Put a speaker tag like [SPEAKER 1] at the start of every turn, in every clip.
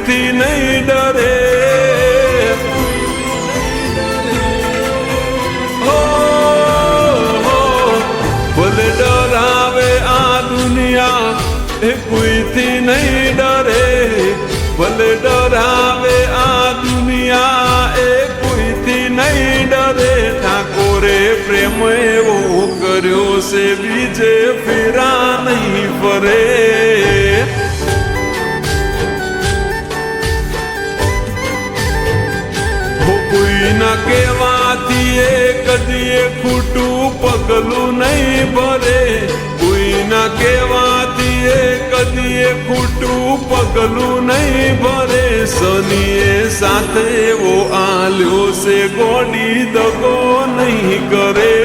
[SPEAKER 1] કોઈથી નહીં ડરે. ભલે ડરાવે આ દુનિયા એ કોઈથી નહીં ડરે. ભલે ડરાવે આ દુનિયા એ કોઈથી નહીં ડરે. ઠાકોરે પ્રેમ એવો કર્યો છે બીજે ફેરા નહીં ફરે. કોઈના કહેવાથી એ કદીએ ખોટું પગલું નહીં ભરે. કોઈના કહેવાથી એ કદીએ ખોટું પગલું નહીં ભરે. શનિએ સાથે એવો આલ્યો છે ગોડી દગો નહીં કરે.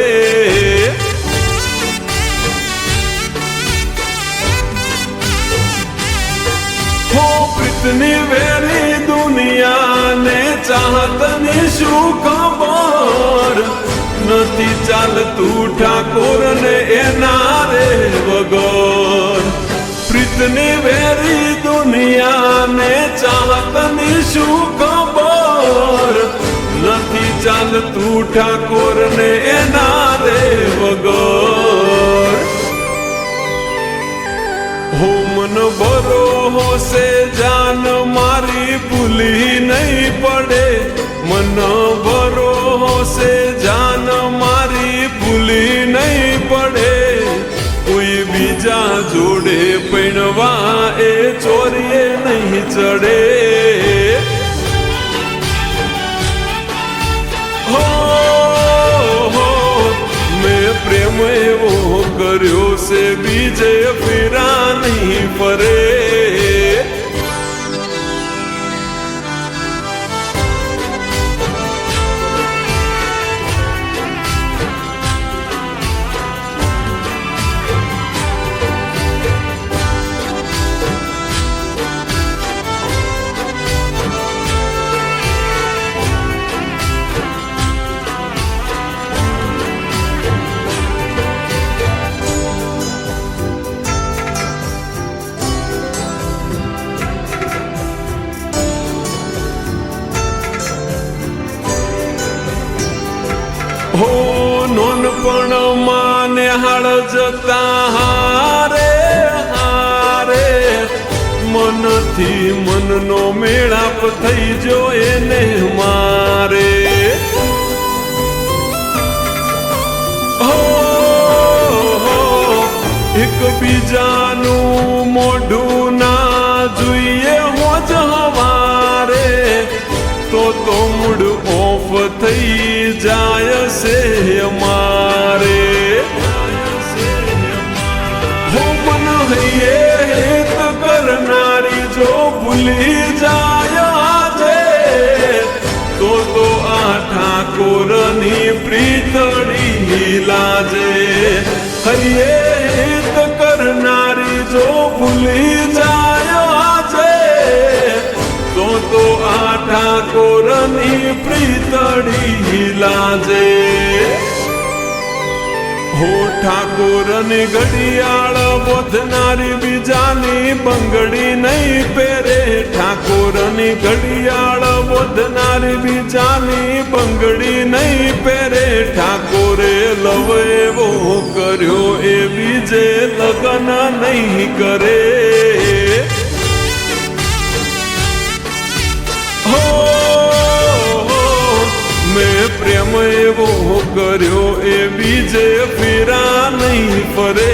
[SPEAKER 1] હો પ્રીતની વેરી દુનિયાને ચાહતની શું ખબર. નથી ચાલતું ઠાકોર ને એના રે વગર. પ્રીતની વેરી દુનિયાને ચાહતની શું ખબર. નથી ચાલતું ઠાકોર ને એના રે વગર. હો મન ભરો હોશે જાન મારી ભૂલી નહીં પડે. મન ભરો હોશે જાન મારી ભૂલી નહીં પડે. કોઈ બીજા જોડે પૈણવા એ ચોરીએ નહીં ચડે. હો મેં પ્રેમ એવો કર્યો છે બીજે ફેરા નહીં ફરે. હો નોનપણ માને હાળ જતા હારે હારે. મનથી મનનો મેળાપ થઈ જો એને મારે. હો એકબીજાનું મોઢું ના જોઈએ હોજ હવારે. તો મૂડ ઓફ થઈ જાય છે અમારે. હો મન હૈયે હેત કરનારી જો ભૂલી જાય આજે. તો આ ઠાકોરની પ્રીતળી લાજે. હૈયે હેત કરનારી જો ભૂલી જાય આજે. તો આ ઠાકોરની પ્રીતળી લાજે. હો ઠાકોરની ઘડિયાળ બોધનારી બીજાની બંગડી નહીં પહેરે. ઠાકોરની ઘડિયાળ બોધનારી બીજાની બંગડી નહીં પહેરે. ઠાકોરે લવ એવો કર્યો એ બીજે લગ્ન નહીં કરે. મેં પ્રેમ એવો કર્યો એ બીજે ફેરા નહીં ફરે.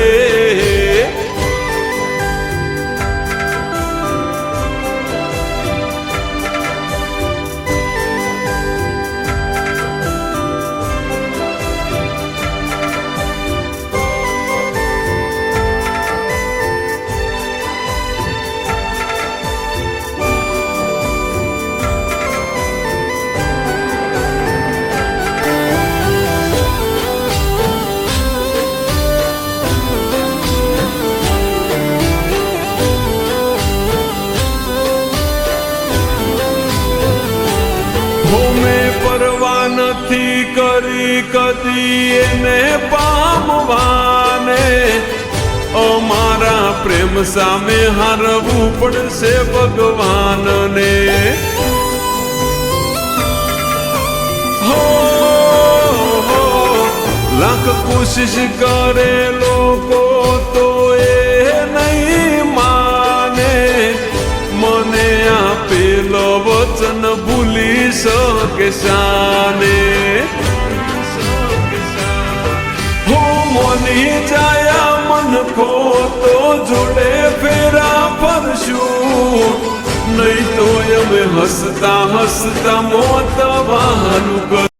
[SPEAKER 1] પરવા નથી કરી કદી એને પામવાને. અમારા પ્રેમ સામે હારવું પડશે ભગવાનને. લાખ કોશિશ કરે લોકો તો એ નહીં માને, મને આપેલો વચન ભૂલી શકે શાને. હું મની જાયા મન ખો તો જોડે ફેરા ફરશું, નહીં તો અમે હસતા હસતા મોત વહાલું કર.